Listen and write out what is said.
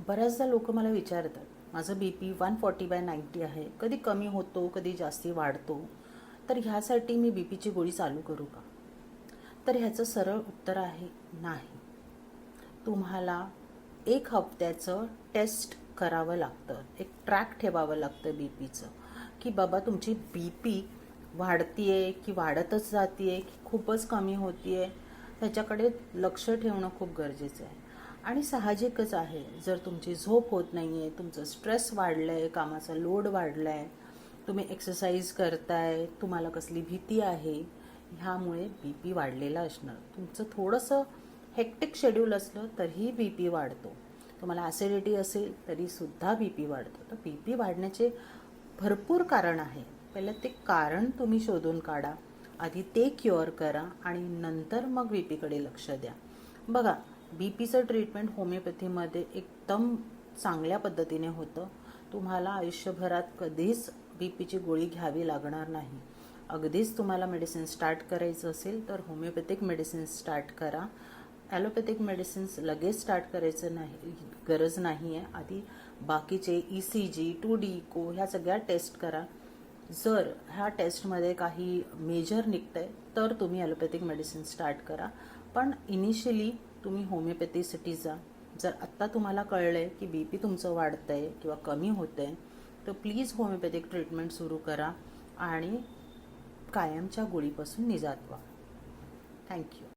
बऱ्याचदा लोक मला विचारतात, माझं BP 140/90 आहे, कधी कमी होतो, कधी जास्ती वाढतो, तर ह्यासाठी मी BPची गोळी चालू करू का? तर ह्याचं सरळ उत्तर आहे नाही. तुम्हाला 1 हफ्त्याचं टेस्ट करावं लागतं, एक ट्रॅक ठेवावं लागतं BPचं, की बाबा तुमची BP वाढतीये की वाढतच जातीये की खूपच कमी होतीये, ह्याच्याकडे लक्ष ठेवणं खूप गरजेचं आहे. आणि साहजिकच आहे, जर तुमची झोप होत नाही आहे, तुमचं स्ट्रेस वाढलं आहे, कामाचा लोड वाढला आहे, तुम्ही एक्सरसाइज करताय, तुम्हाला कसली भीती आहे, ह्यामुळे BP वाढलेला असणार. तुमचं थोडंसं हेक्टिक शेड्यूल असलं तरीही BP वाढतो. तुम्हाला ॲसिडिटी असेल तरीसुद्धा BP वाढतो. तर BP वाढण्याचे भरपूर कारण आहे. पहिलं ते कारण तुम्ही शोधून काढा, आधी ते क्युअर करा आणि नंतर मग BPकडे लक्ष द्या. बघा, BPचं ट्रीटमेंट होमिओपॅथीमध्ये एकदम चांगल्या पद्धतीने होतं. तुम्हाला आयुष्यभरात कधीच BPची गोळी घ्यावी लागणार नाही. अगदीच तुम्हाला मेडिसिन स्टार्ट करायचं असेल तर होमिओपॅथिक मेडिसिन स्टार्ट करा. ॲलोपॅथिक मेडिसिन्स लगेच स्टार्ट करायचं नाही, गरज नाही आहे. आधी बाकीचे ECG, 2D इको ह्या सगळ्या टेस्ट करा. जर ह्या टेस्टमध्ये काही मेजर निघतं आहे तर तुम्ही ॲलोपॅथिक मेडिसिन स्टार्ट करा. पण इनिशियली तुम्ही होमिओपॅथीसाठी जा. जर आत्ता तुम्हाला कळलं आहे की BP तुमचं वाढतं आहे किंवा कमी होतं आहे, तर प्लीज होमिओपॅथिक ट्रीटमेंट सुरू करा आणि कायमच्या गोळीपासून निजात व्हा. थँक्यू.